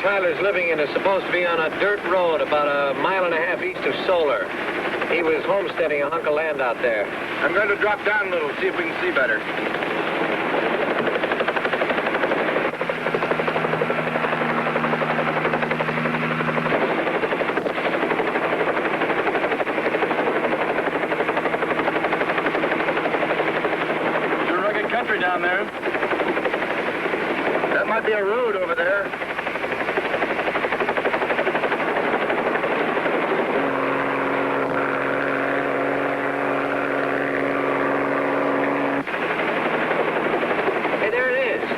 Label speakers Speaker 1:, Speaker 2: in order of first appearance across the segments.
Speaker 1: Tyler's living in is supposed to be on a dirt road about a mile and a half east of Solar. He was homesteading a hunk of land out there.
Speaker 2: I'm going to drop down a little, see if we can see better. Down there. That might be a road over there.
Speaker 1: Hey, there it is.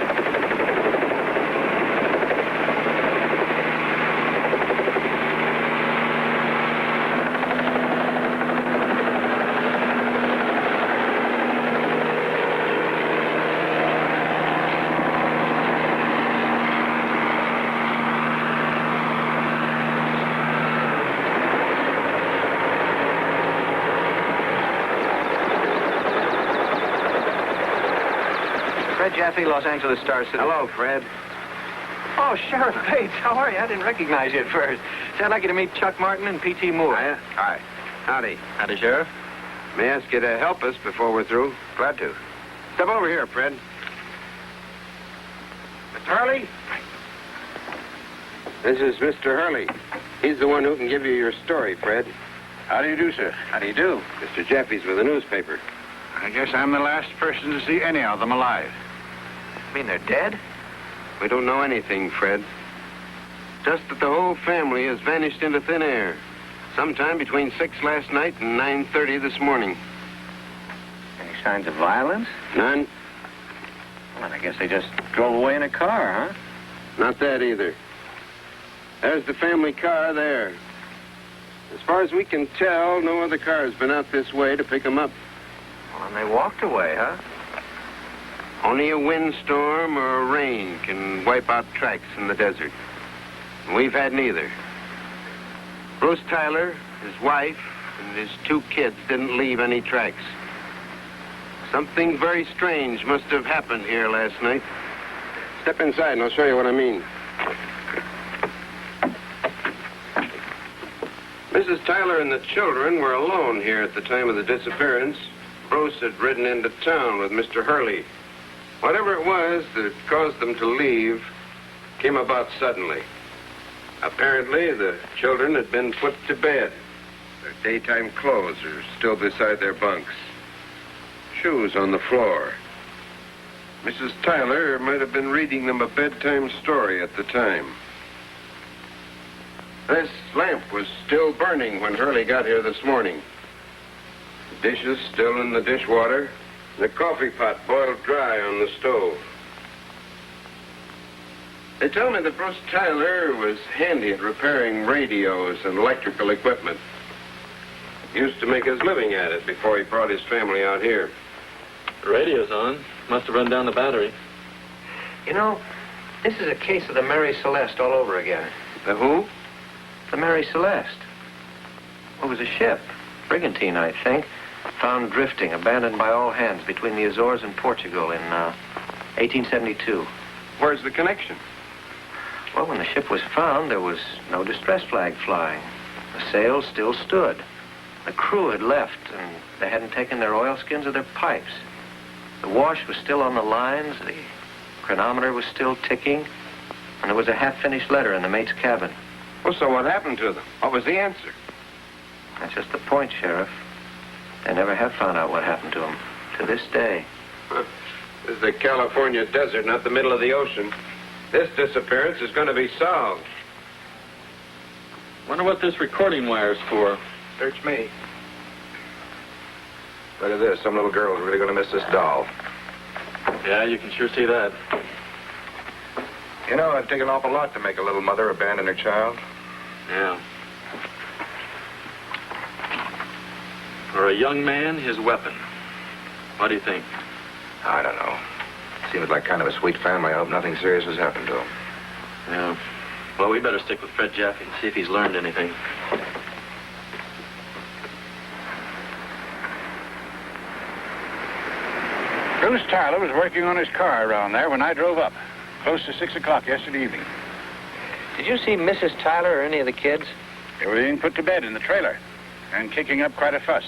Speaker 3: Fred Jaffe, Los Angeles Star City.
Speaker 2: Hello, Fred.
Speaker 3: Oh, Sheriff Bates, how are you? I didn't recognize you at first. Say, I'd like you to meet Chuck Martin and P.T. Moore.
Speaker 2: Hiya. Hi. Howdy.
Speaker 3: Howdy, Sheriff.
Speaker 2: May I ask you to help us before we're through? Glad to. Step over here, Fred. Mr. Hurley? This is Mr. Hurley. He's the one who can give you your story, Fred.
Speaker 4: How do you do, sir? How do you do?
Speaker 2: Mr. Jaffe's with the newspaper.
Speaker 4: I guess I'm the last person to see any of them alive.
Speaker 3: You mean they're dead?
Speaker 2: We don't know anything, Fred. Just that the whole family has vanished into thin air. Sometime between 6 last night and 9:30 this morning.
Speaker 3: Any signs of violence?
Speaker 2: None?
Speaker 3: Well, I guess they just drove away in a car, huh?
Speaker 2: Not that either. There's the family car there. As far as we can tell, no other car has been out this way to pick them up.
Speaker 3: Well, and they walked away, huh?
Speaker 2: Only a windstorm or a rain can wipe out tracks in the desert. And we've had neither. Bruce Tyler, his wife, and his 2 kids didn't leave any tracks. Something very strange must have happened here last night. Step inside and I'll show you what I mean. Mrs. Tyler and the children were alone here at the time of the disappearance. Bruce had ridden into town with Mr. Hurley. Whatever it was that caused them to leave came about suddenly. Apparently, the children had been put to bed. Their daytime clothes are still beside their bunks. Shoes on the floor. Mrs. Tyler might have been reading them a bedtime story at the time. This lamp was still burning when Hurley got here this morning. The dishes still in the dishwater. The coffee pot boiled dry on the stove. They tell me that Bruce Tyler was handy at repairing radios and electrical equipment. He used to make his living at it before he brought his family out here.
Speaker 1: The radio's on. Must have run down the battery.
Speaker 3: You know, this is a case of the Mary Celeste all over again.
Speaker 2: The who?
Speaker 3: The Mary Celeste. It was a ship, brigantine, I think, found drifting, abandoned by all hands between the Azores and Portugal in 1872.
Speaker 2: Where's the connection?
Speaker 3: Well, when the ship was found, there was no distress flag flying. The sails still stood. The crew had left, and they hadn't taken their oilskins or their pipes. The wash was still on the lines, the chronometer was still ticking, and there was a half-finished letter in the mate's cabin.
Speaker 2: Well, so what happened to them? What was the answer?
Speaker 3: That's just the point, Sheriff. They never have found out what happened to them, to this day.
Speaker 2: This is the California desert, not the middle of the ocean. This disappearance is going to be solved.
Speaker 1: Wonder what this recording wire's for.
Speaker 2: Search me. Look at this. Some little girl's really going to miss this doll.
Speaker 1: Yeah, you can sure see that.
Speaker 2: You know, it'd take an awful lot to make a little mother abandon her child.
Speaker 1: Yeah. For a young man, his weapon. What do you think?
Speaker 2: I don't know. Seems like kind of a sweet family. I hope nothing serious has happened to them.
Speaker 1: Yeah. Well, we better stick with Fred Jaffe and see if he's learned anything.
Speaker 4: Bruce Tyler was working on his car around there when I drove up, close to 6 o'clock yesterday evening.
Speaker 3: Did you see Mrs. Tyler or any of the kids?
Speaker 4: They were being put to bed in the trailer and kicking up quite a fuss.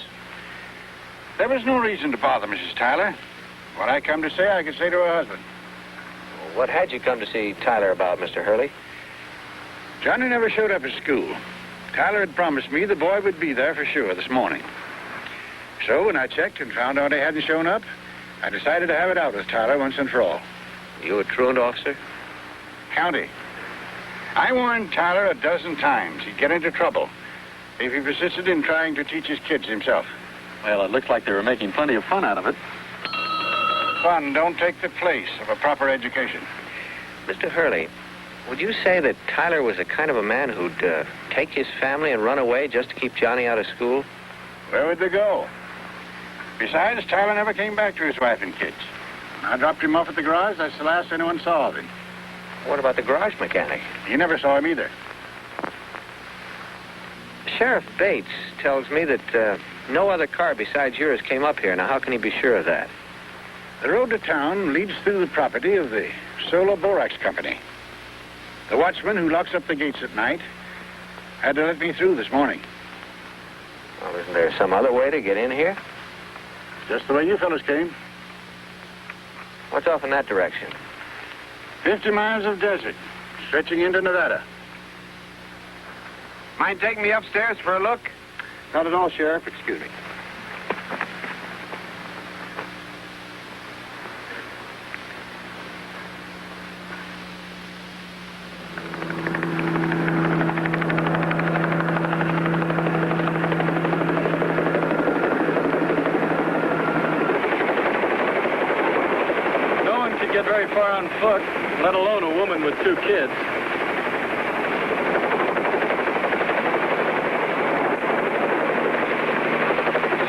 Speaker 4: There was no reason to bother Mrs. Tyler. What I come to say, I could say to her husband.
Speaker 3: Well, what had you come to see Tyler about, Mr. Hurley?
Speaker 4: Johnny never showed up at school. Tyler had promised me the boy would be there for sure this morning. So when I checked and found out he hadn't shown up, I decided to have it out with Tyler once and for all.
Speaker 3: You a truant officer?
Speaker 4: County. I warned Tyler a dozen times he'd get into trouble if he persisted in trying to teach his kids himself.
Speaker 5: Well, it looks like they were making plenty of fun out of it.
Speaker 4: Fun don't take the place of a proper education.
Speaker 3: Mr. Hurley, would you say that Tyler was the kind of a man who'd take his family and run away just to keep Johnny out of school?
Speaker 4: Where would they go? Besides, Tyler never came back to his wife and kids. When I dropped him off at the garage, that's the last anyone saw of him.
Speaker 3: What about the garage mechanic?
Speaker 4: He never saw him either.
Speaker 3: Sheriff Bates tells me that no other car besides yours came up here. Now, how can he be sure of that?
Speaker 4: The road to town leads through the property of the Solar Borax Company. The watchman who locks up the gates at night had to let me through this morning.
Speaker 3: Well, isn't there some other way to get in here?
Speaker 4: Just the way you fellas came.
Speaker 3: What's off in that direction?
Speaker 4: 50 miles of desert, stretching into Nevada.
Speaker 2: Mind taking me upstairs for a look?
Speaker 4: Not at all, Sheriff. Excuse me.
Speaker 5: No one could get very far on foot, let alone a woman with 2 kids.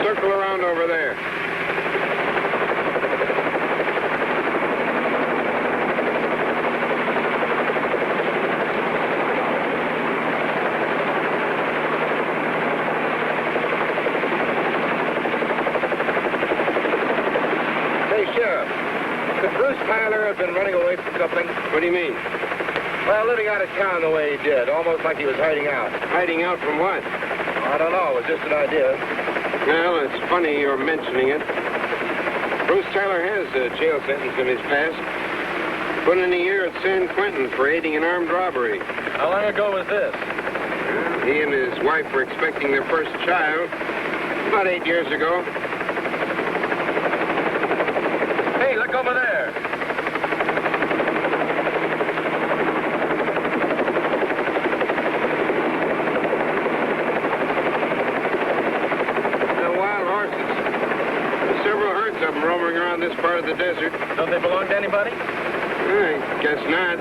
Speaker 2: Circle around over there.
Speaker 1: Hey, Sheriff, could Bruce Tyler have been running away from something?
Speaker 2: What do you mean?
Speaker 1: Well, living out of town the way he did, almost like he was hiding out.
Speaker 2: Hiding out from what?
Speaker 1: I don't know, it was just an idea.
Speaker 2: Well, it's funny you're mentioning it. Bruce Tyler has a jail sentence in his past. Put in a year at San Quentin for aiding an armed robbery.
Speaker 5: How long ago was this?
Speaker 2: He and his wife were expecting their first child about 8 years ago.
Speaker 5: Hey, look over there.
Speaker 2: They're wild horses. There's several herds of them roaming around this part of the desert.
Speaker 5: Don't they belong to anybody?
Speaker 2: I guess not.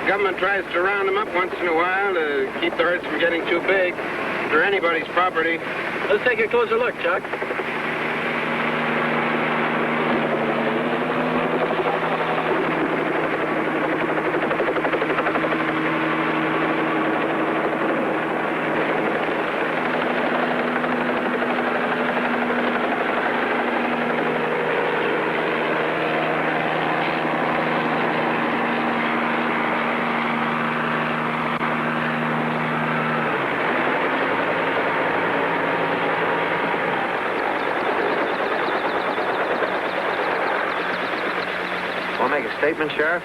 Speaker 2: Government tries to round them up once in a while to keep the herds from getting too big. They're anybody's property.
Speaker 5: Let's take a closer look, Chuck.
Speaker 3: Want to make a statement, Sheriff?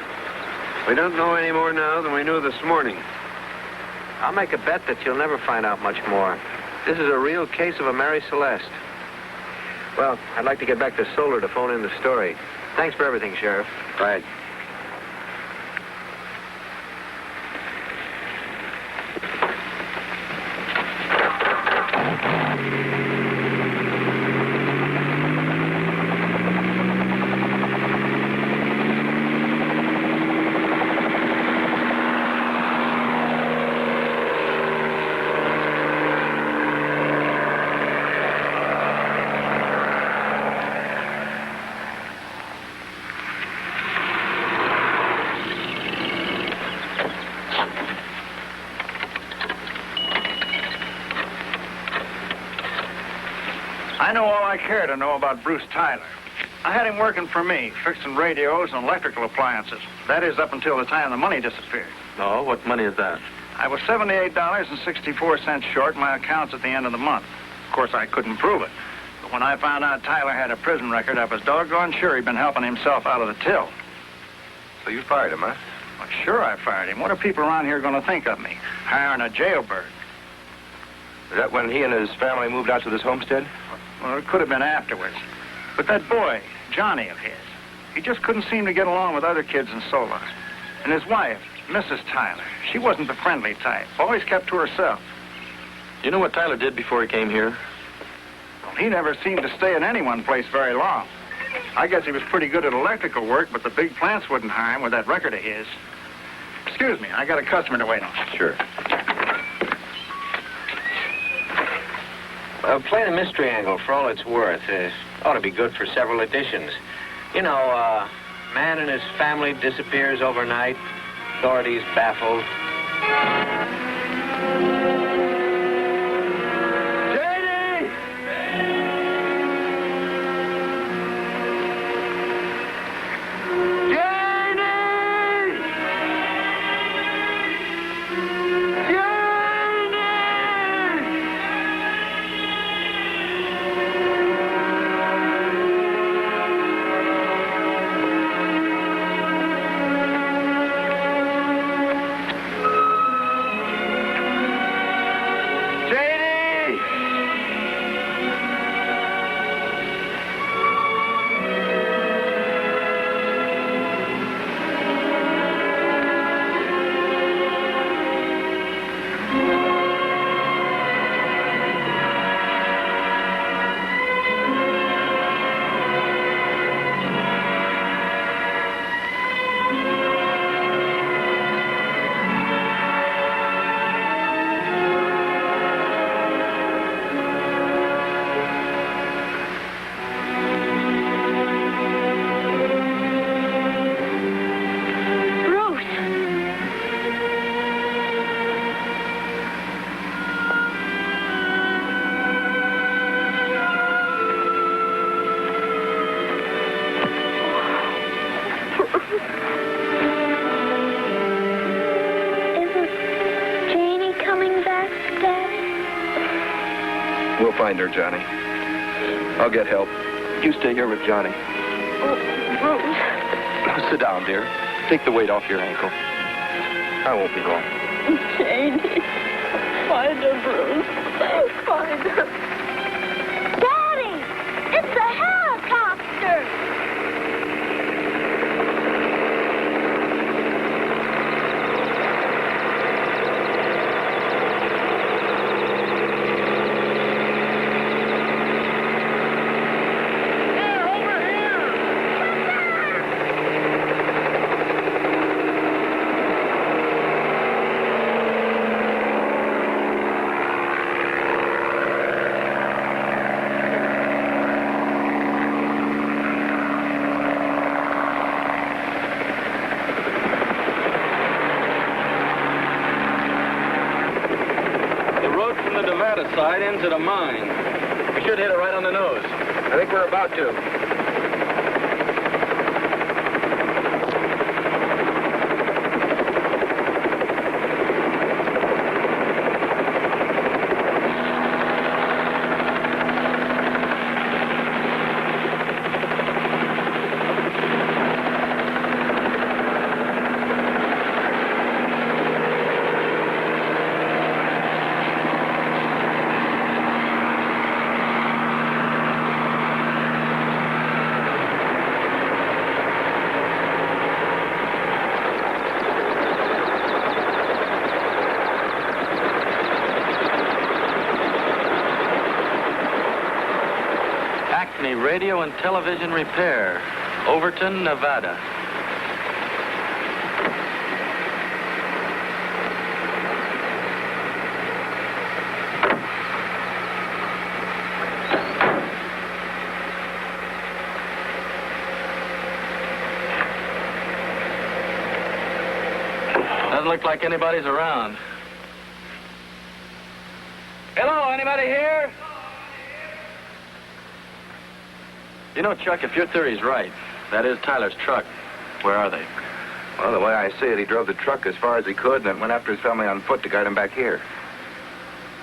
Speaker 2: We don't know any more now than we knew this morning.
Speaker 3: I'll make a bet that you'll never find out much more. This is a real case of a Mary Celeste. Well, I'd like to get back to Solar to phone in the story. Thanks for everything, Sheriff.
Speaker 2: Right.
Speaker 4: I know all I care to know about Bruce Tyler. I had him working for me, fixing radios and electrical appliances. That is, up until the time the money disappeared.
Speaker 5: No, what money is that?
Speaker 4: I was $78.64 short in my accounts at the end of the month. Of course, I couldn't prove it. But when I found out Tyler had a prison record, I was doggone sure he'd been helping himself out of the till.
Speaker 3: So you fired him, huh?
Speaker 4: Well, sure I fired him. What are people around here going to think of me? Hiring a jailbird.
Speaker 3: Is that when he and his family moved out to this homestead?
Speaker 4: Well, it could have been afterwards. But that boy, Johnny of his, he just couldn't seem to get along with other kids in Solar. And his wife, Mrs. Tyler, she wasn't the friendly type. Always kept to herself.
Speaker 5: You know what Tyler did before he came here?
Speaker 4: Well, he never seemed to stay in any one place very long. I guess he was pretty good at electrical work, but the big plants wouldn't hire him with that record of his. Excuse me, I got a customer to wait on.
Speaker 3: Sure.
Speaker 1: Play the mystery angle for all it's worth. Ought to be good for several editions. You know, man and his family disappears overnight. Authorities baffled.
Speaker 3: We'll find her, Johnny. I'll get help. You stay here with Johnny.
Speaker 6: Oh, Bruce.
Speaker 3: Sit down, dear. Take the weight off your ankle. I won't be long.
Speaker 6: Janie. Find her, Bruce. Find her. Daddy! It's a helicopter!
Speaker 5: Side ends at a mine. We should hit it right on the nose.
Speaker 1: I think we're about to.
Speaker 5: Radio and Television Repair, Overton, Nevada. Doesn't look like anybody's around. Hello, anybody here? You know, Chuck, if your theory's right, that is Tyler's truck. Where are they?
Speaker 7: Well, the way I see it, he drove the truck as far as he could and then went after his family on foot to guide him back here.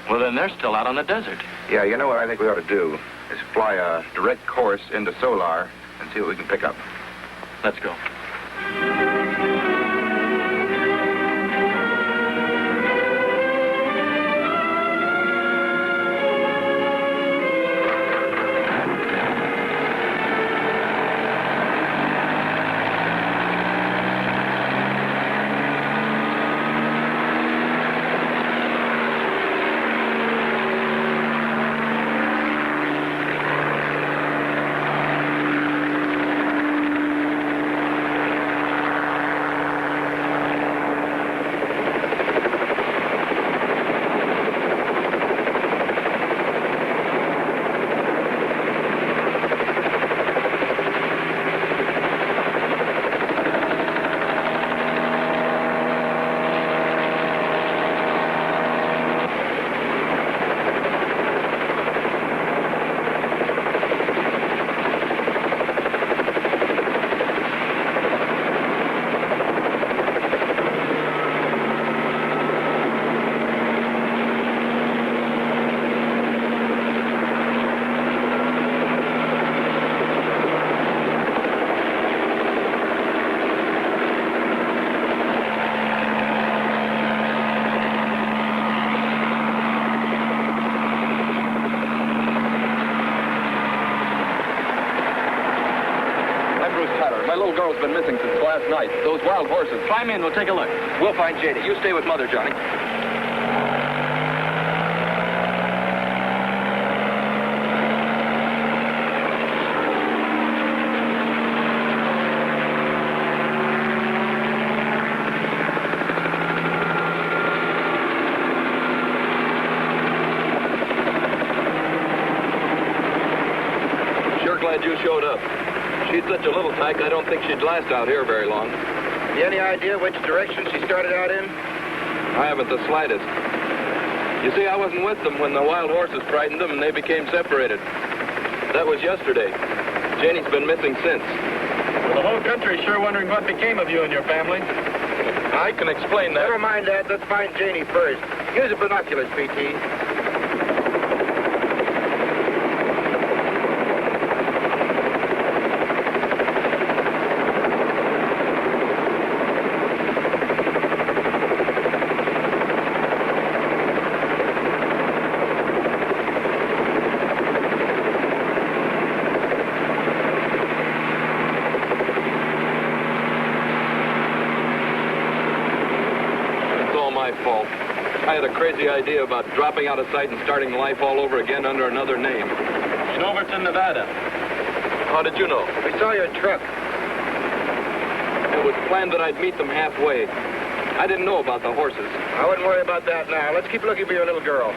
Speaker 5: Well, then they're still out on the desert.
Speaker 7: Yeah, you know what I think we ought to do is fly a direct course into Solar and see what we can pick up.
Speaker 5: Let's go. My little girl's been missing since last night. Those wild horses. Climb in, we'll take a look.
Speaker 7: We'll find Janie. You stay with Mother, Johnny.
Speaker 5: Sure glad you showed up. She's such a little tyke, I don't think she'd last out here very long.
Speaker 7: You any idea which direction she started out in?
Speaker 5: I haven't the slightest. You see, I wasn't with them when the wild horses frightened them and they became separated. That was yesterday. Janie's been missing since. Well, the whole country's sure wondering what became of you and your family. I can explain that.
Speaker 7: Never mind that. Let's find Janie first. Use the binoculars, P.T.
Speaker 5: Fault. I had a crazy idea about dropping out of sight and starting life all over again under another name. Silverton, Nevada. How did you know?
Speaker 7: We saw your truck.
Speaker 5: It was planned that I'd meet them halfway. I didn't know about the horses.
Speaker 7: I wouldn't worry about that now. Let's keep looking for your little girl.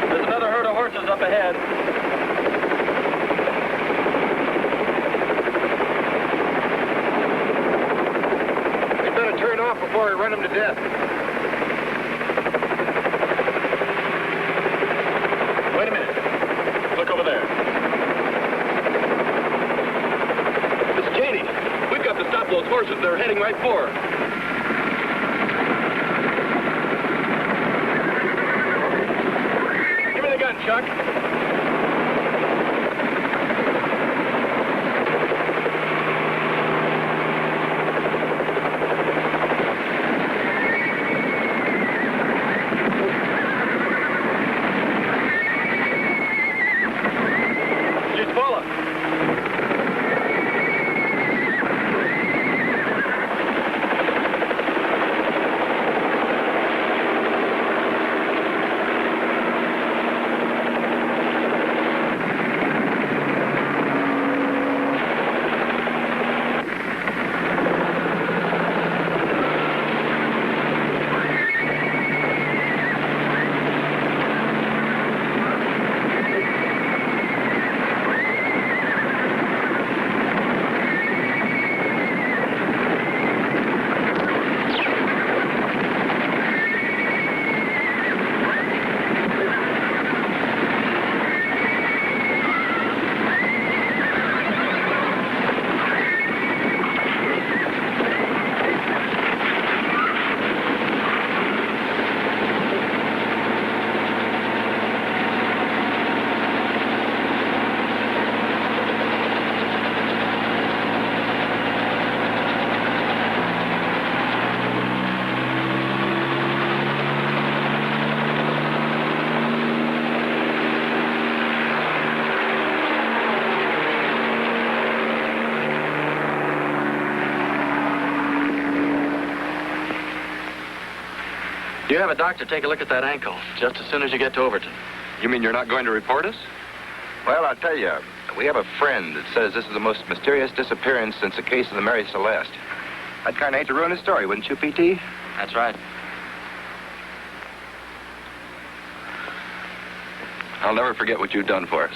Speaker 5: There's another herd of horses up ahead.
Speaker 7: Turn off before we run him to death.
Speaker 5: Wait a minute. Look over there. Miss Janie, we've got to stop those horses. They're heading right for her. Give me the gun, Chuck. You have a doctor take a look at that ankle just as soon as you get to Overton. You mean you're not going to report us?
Speaker 7: Well, I'll tell you, we have a friend that says this is the most mysterious disappearance since the case of the Mary Celeste. I'd kind of hate to ruin his story, wouldn't you, P.T.?
Speaker 5: That's right. I'll never forget what you've done for us.